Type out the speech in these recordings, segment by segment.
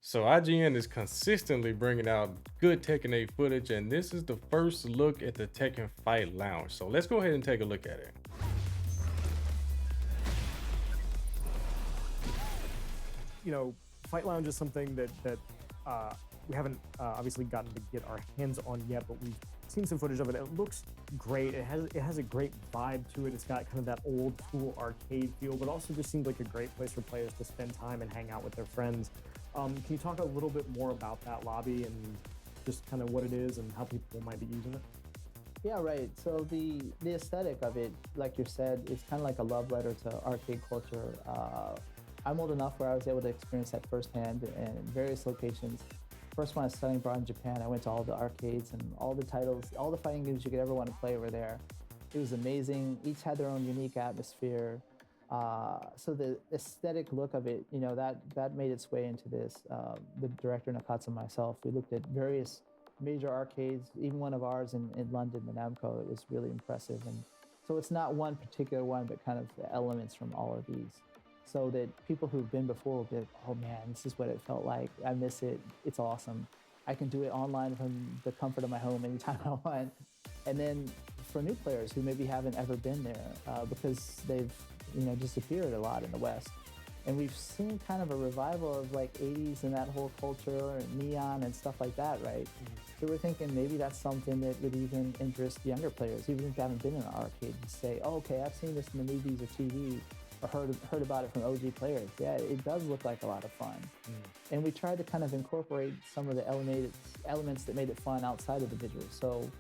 So IGN is consistently bringing out good Tekken 8 footage, and this is the first look at the Tekken Fight Lounge. So let's go ahead and take a look at it. Fight Lounge is something that we haven't obviously gotten to get our hands on yet, but we've seen some footage of it. It looks great. It has a great vibe to it. It's got kind of that old school arcade feel, but also just seems like a great place for players to spend time and hang out with their friends. Can you talk a little bit more about that lobby and just kind of what it is and how people might be using it? Yeah, right. So the aesthetic of it, like you said, it's kind of like a love letter to arcade culture. I'm old enough where I was able to experience that firsthand in various locations. First, when I was studying abroad in Japan, I went to all the arcades and all the titles, all the fighting games you could ever want to play were there. It was amazing. Each had their own unique atmosphere. So the aesthetic look of it, that made its way into this. The director Nakatsu and myself, we looked at various major arcades, even one of ours in London, the Namco. It was really impressive. And so it's not one particular one, but kind of the elements from all of these. So that people who've been before will be like, oh man, this is what it felt like. I miss it. It's awesome. I can do it online from the comfort of my home anytime I want. And then for new players who maybe haven't ever been there because they've disappeared a lot in the West. And we've seen kind of a revival of like 80s and that whole culture and neon and stuff like that, right? So we're thinking maybe that's something that would even interest younger players, even if they haven't been in an arcade, to say, oh, okay, I've seen this in the movies or TV or heard about it from OG players. Yeah, it does look like a lot of fun. And we tried to kind of incorporate some of the elements that made it fun outside of the visuals. So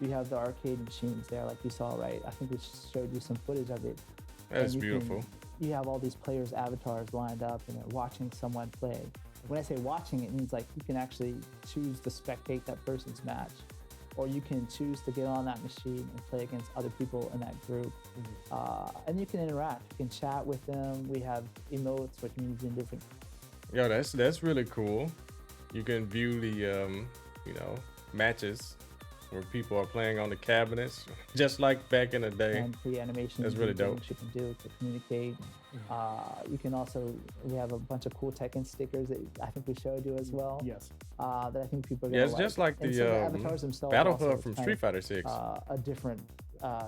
we have the arcade machines there, like you saw, right? I think we showed you some footage of it. That's beautiful. You have all these players' avatars lined up and they're watching someone play. When I say watching, it means like you can actually choose to spectate that person's match, or you can choose to get on that machine and play against other people in that group. And you can interact, you can chat with them. We have emotes, which means in different. Yo, that's really cool. You can view the matches where people are playing on the cabinets, just like back in the day. And the animations That's really dope. you can do to communicate. You can also, we have a bunch of cool Tekken stickers that I think we showed you as well. Yes. That I think people are Yeah, gonna it's just like And the so avatars themselves Battle also Hub from kind Street of, Fighter 6. A different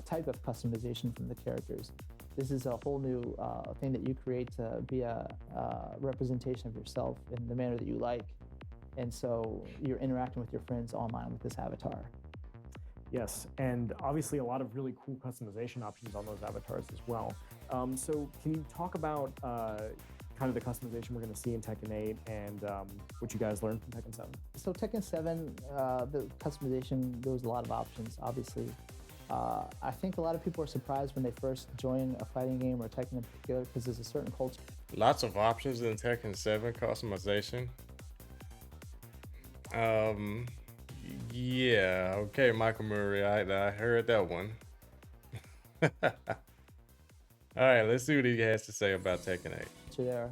type of customization from the characters. This is a whole new thing that you create to be a representation of yourself in the manner that you like. And so you're interacting with your friends online with this avatar. Yes, and obviously a lot of really cool customization options on those avatars as well. So can you talk about kind of the customization we're going to see in Tekken 8 and what you guys learned from Tekken 7? So Tekken 7, the customization, there was a lot of options, obviously. I think a lot of people are surprised when they first join a fighting game or Tekken in particular because there's a certain culture. Lots of options in Tekken 7 customization. Yeah, okay, Michael Murray, I heard that one. All right, let's see what he has to say about Tekken 8. There,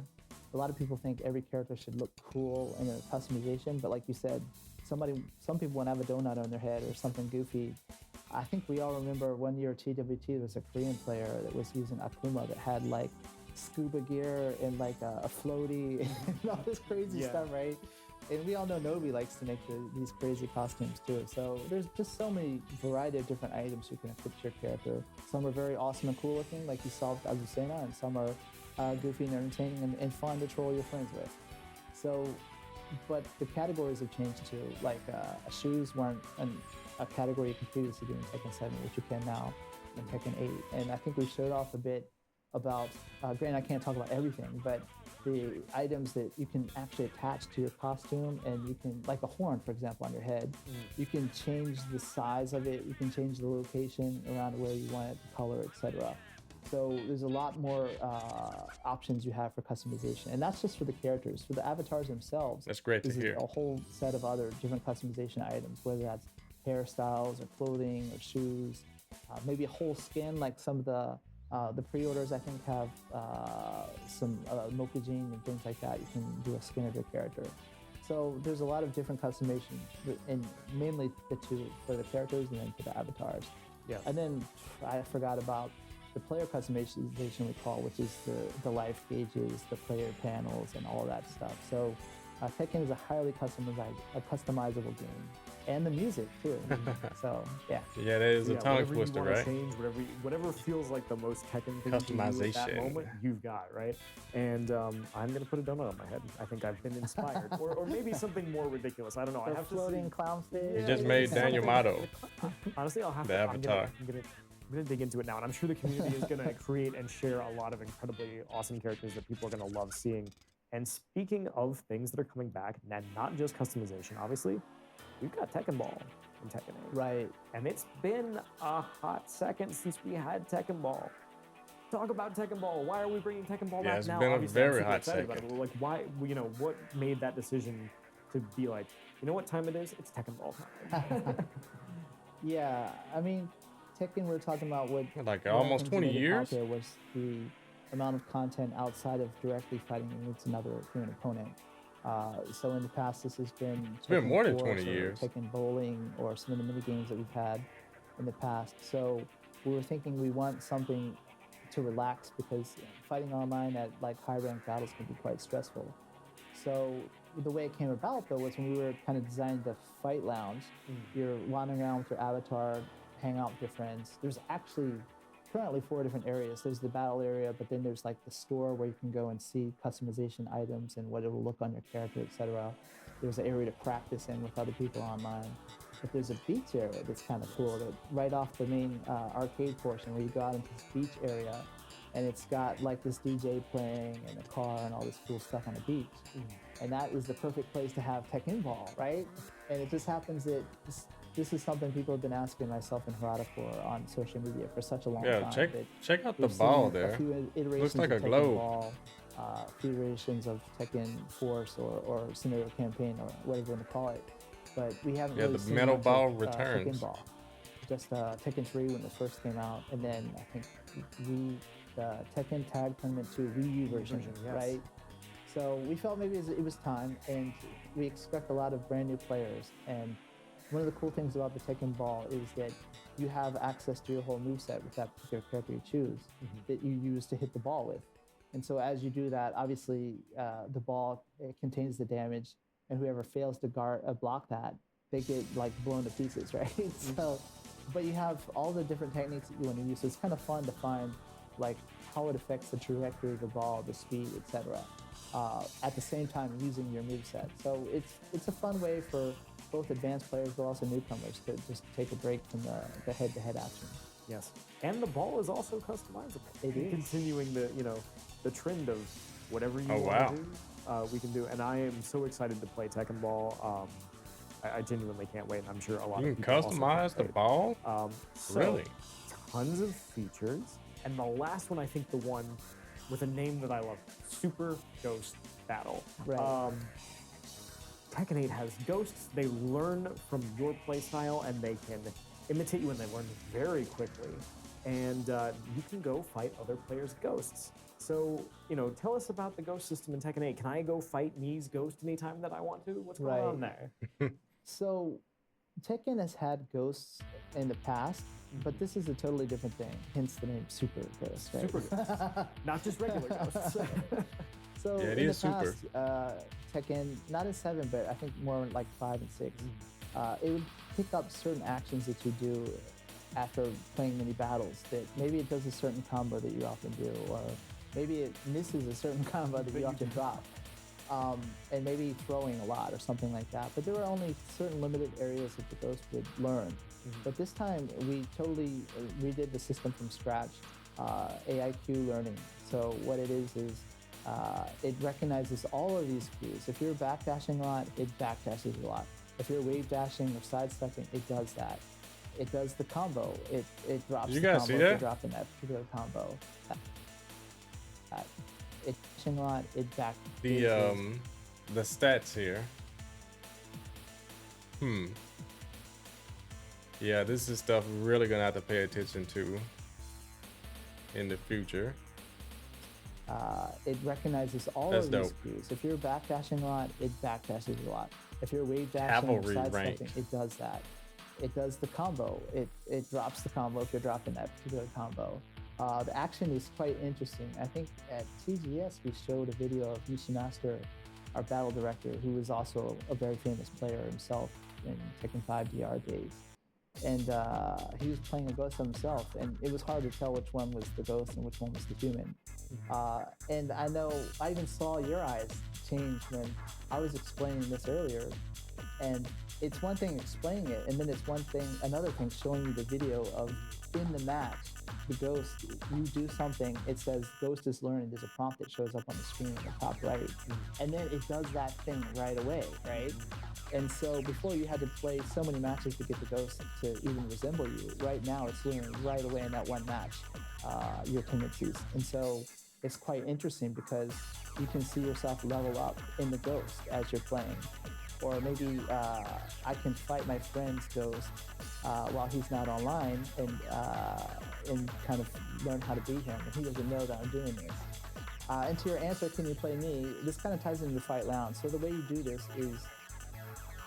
a lot of people think every character should look cool in a customization, but like you said, some people want to have a donut on their head or something goofy. I think we all remember one year at TWT, there was a Korean player that was using Akuma that had like scuba gear and like a floaty and all this crazy stuff, right? And we all know Nobi likes to make these crazy costumes too. So there's just so many variety of different items you can equip to your character. Some are very awesome and cool looking, like you saw with Azucena, and some are goofy and entertaining and fun to troll your friends with. So, but the categories have changed too. Like shoes weren't a category you could previously do in Tekken 7, which you can now in Tekken 8. And I think we showed off a bit about, granted I can't talk about everything, but the items that you can actually attach to your costume, and you can, like a horn, for example, on your head, you can change the size of it, you can change the location around where you want it, the color, etc. So there's a lot more options you have for customization, and that's just for the characters. For the avatars themselves, That's great to hear. a whole set of other different customization items, whether that's hairstyles or clothing or shoes, maybe a whole skin, like some of the pre-orders I think have some Mokujin and things like that. You can do a skin of your character. So there's a lot of different customization, and mainly the two, for the characters and then for the avatars. Yeah. And then I forgot about the player customization we call, which is the life gauges, the player panels, and all that stuff. So Tekken is a highly customizable game, and the music too. So yeah. Yeah, that is a Yeah, tongue whatever you twister, want to right? change, whatever feels like the most Tekken thing to you at that Customization. moment, you've got, right? And I'm gonna put a donut on my head. I think I've been inspired, or maybe something more ridiculous. I don't know. I The have floating to clown see. stage. You just Yeah, made it's Daniel something- Motto. Honestly, I'll have The to. avatar. I'm gonna dig into it now, and I'm sure the community is gonna create and share a lot of incredibly awesome characters that people are gonna love seeing. And speaking of things that are coming back, and not just customization, obviously, we've got Tekken Ball and Tekken 8. Right. And it's been a hot second since we had Tekken Ball. Talk about Tekken Ball. Why are we bringing Tekken Ball Yeah, back it's now? been a Obviously, I'm very super hot excited about second. it. Like, why? What made that decision to be like, you know what time it is? It's Tekken Ball time. Yeah, I mean, Tekken, we're talking about what Like one of the almost things 20 that made it years? popular was the amount of content outside of directly fighting against another human opponent. So in the past, this has been It's been Tekken more than Force 20 or years. Tekken Bowling or some of the mini games that we've had in the past. So we were thinking we want something to relax because fighting online at like high ranked battles can be quite stressful. So the way it came about though was when we were kind of designing the fight lounge. You're wandering around with your avatar, hang out with your friends. There's actually currently 4 different areas. There's the battle area, but then there's like the store where you can go and see customization items and what it will look on your character, etc. There's an area to practice in with other people online. But there's a beach area that's kind of cool. That right off the main arcade portion, where you go out into this beach area, and it's got like this DJ playing and a car and all this cool stuff on the beach. And that is the perfect place to have Tekken Ball, right? And it just happens that this is something people have been asking myself and Harada for on social media for such a long Yeah, time. check out the We've ball seen a there. few iterations Looks like of a Tekken globe. Ball, a few iterations of Tekken Force or Scenario Campaign or whatever you want to call it. But we haven't Yeah, really the seen metal much ball of, returns. Tekken Ball. Just Tekken 3 when it first came out, and then I think the Tekken Tag Tournament 2 Wii U version, yes. right? So we felt maybe it was time, and we expect a lot of brand new players. And one of the cool things about the Tekken Ball is that you have access to your whole moveset with that particular character you choose that you use to hit the ball with. And so as you do that, obviously the ball contains the damage, and whoever fails to block that, they get like blown to pieces, right? So, but you have all the different techniques that you want to use. So it's kind of fun to find like how it affects the trajectory of the ball, the speed, etc. At the same time using your moveset. So it's a fun way for both advanced players but also newcomers to just take a break from the head-to-head action. Yes, and the ball is also customizable. It is. Continuing the trend of whatever you Oh, want wow. to do, we can do. And I am so excited to play Tekken Ball. I genuinely can't wait. And I'm sure a lot You of can people also customize can't the wait. ball? So, Really? Tons of features. And the last one, I think the one with a name that I love, Super Ghost Battle. Right. Tekken 8 has ghosts. They learn from your playstyle, and they can imitate you, and they learn very quickly. And you can go fight other players' ghosts. So, tell us about the ghost system in Tekken 8. Can I go fight Mii's ghost anytime that I want to? What's going on there? So Tekken has had ghosts in the past, but this is a totally different thing, hence the name Super Ghost, right? Super ghosts. Not just regular ghosts. So Yeah, it in is the super. past, Tekken, not in 7, but I think more like 5 and 6, it would pick up certain actions that you do after playing many battles, that maybe it does a certain combo that you often do, or maybe it misses a certain combo that you often drop. And maybe throwing a lot or something like that. But there were only certain limited areas that the ghost would learn. But this time we totally redid the system from scratch, AIQ learning. So what it is it recognizes all of these cues. If you're backdashing a lot, it backdashes a lot. If you're wave dashing or sidestepping, it does that. It does the combo. It drops You the guys combo see if that? you're dropping that particular combo. It dashing a lot, it back. The stats here. Yeah, this is stuff we're really gonna have to pay attention to in the future. It recognizes all That's of these dope. cues. If you're backdashing a lot, it backdashes a lot. If you're wave dashing or Cavalry rank. sidestepping, it does that. It does the combo. It drops the combo if you're dropping that particular combo. The action is quite interesting. I think at TGS we showed a video of Nishimaster our battle director, who was also a very famous player himself in Tekken 5 DR days. And he was playing a ghost of himself, and it was hard to tell which one was the ghost and which one was the human. And I know I even saw your eyes change when I was explaining this earlier. And it's one thing explaining it, and then it's another thing showing you the video of in the match, the ghost, you do something, it says ghost is learning, there's a prompt that shows up on the screen in the top right. And then it does that thing right away, right? And so before you had to play so many matches to get the ghost to even resemble you. Right now it's learning right away in that one match your tendencies. And so it's quite interesting because you can see yourself level up in the ghost as you're playing. Or maybe I can fight my friend's ghost while he's not online and kind of learn how to beat him. And he doesn't know that I'm doing this. And to your answer, can you play me? This kind of ties into the Fight Lounge. So the way you do this is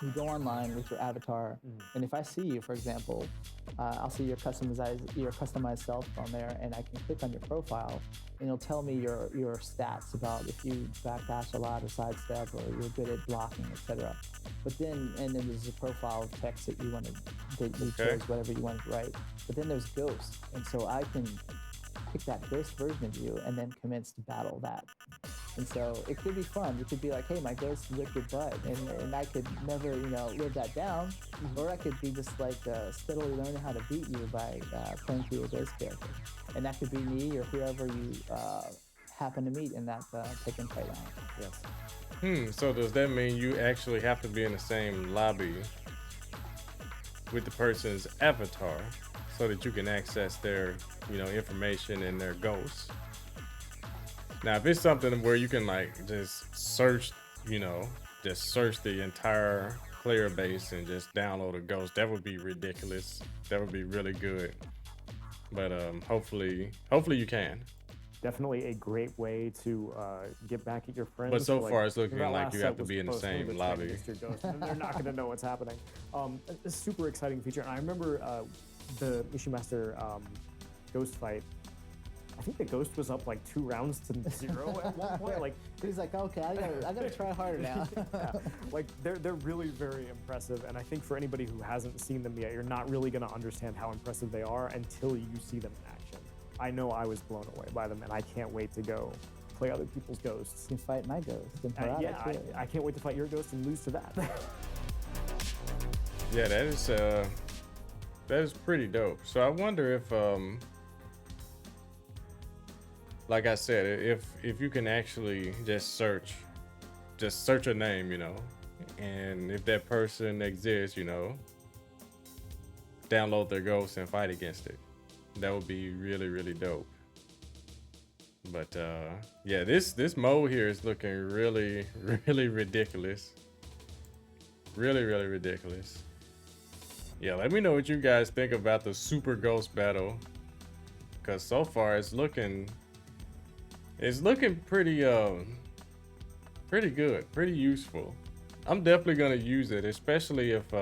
you go online with your avatar, and if I see you, for example, I'll see your customized self on there, and I can click on your profile, and it'll tell me your stats about if you backdash a lot or sidestep, or you're good at blocking, etc. But then there's a profile of text that you chose whatever you wanted to write. But then there's Ghost, and so I can pick that Ghost version of you and then commence to battle that. And so it could be fun. You could be like, hey, my ghost licked your butt, and I could never, live that down. Or I could be just like steadily learning how to beat you by playing through a ghost character. And that could be me or whoever you happen to meet in that Tekken Fight Lounge. Yes. So does that mean you actually have to be in the same lobby with the person's avatar so that you can access their, information and their ghosts? Now, if it's something where you can just search, search the entire player base and just download a ghost, that would be ridiculous. That would be really good. But hopefully you can. Definitely a great way to get back at your friends. But so far, it's looking like you have to be in the same lobby. They're not going to know what's happening. It's a super exciting feature. And I remember the Issue Master ghost fight. I think the ghost was up 2 rounds to 0 at one point. He's like, okay, I gotta try harder now. Yeah. They're really very impressive, and I think for anybody who hasn't seen them yet, you're not really gonna understand how impressive they are until you see them in action. I know I was blown away by them, and I can't wait to go play other people's ghosts. You can fight my ghost. I can't wait to fight your ghost and lose to that. Yeah, that is pretty dope. So I wonder if like I said, if you can actually just search a name, and if that person exists, download their ghost and fight against it. That would be really, really dope. But yeah, this mode here is looking really, really ridiculous. Really, really ridiculous. Yeah, let me know what you guys think about the Super Ghost battle, because so far it's looking pretty pretty good, pretty useful. I'm definitely gonna use it, especially if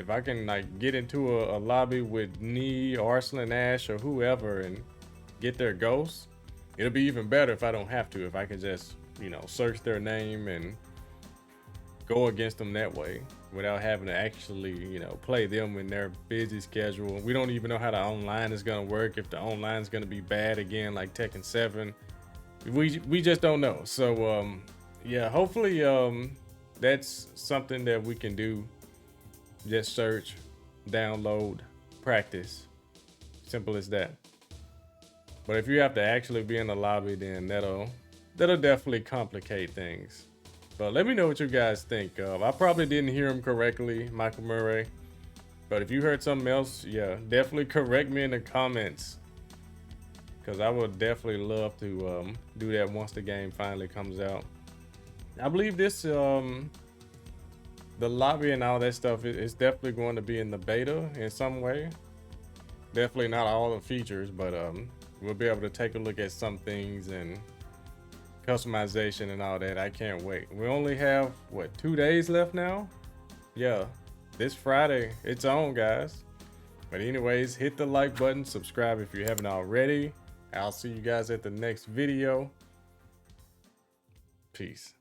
I can get into a lobby with Nee, Arslan, Ash, or whoever and get their ghosts. It'll be even better if I don't have to, if I can just search their name and go against them that way without having to actually play them in their busy schedule. We don't even know how the online is gonna work, if the online is gonna be bad again like Tekken 7. We just don't know. So yeah, hopefully that's something that we can do. Just search, download, practice. Simple as that. But if you have to actually be in the lobby, then that'll definitely complicate things. But let me know what you guys think. I probably didn't hear him correctly, Michael Murray. But if you heard something else, yeah, definitely correct me in the comments, because I would definitely love to do that once the game finally comes out. I believe this, the lobby and all that stuff is definitely going to be in the beta in some way. Definitely not all the features, but we'll be able to take a look at some things and customization and all that. I can't wait. We only have 2 days left now. Yeah, this Friday it's on, guys. But anyways, hit the like button, subscribe if you haven't already. I'll see you guys at the next video. Peace.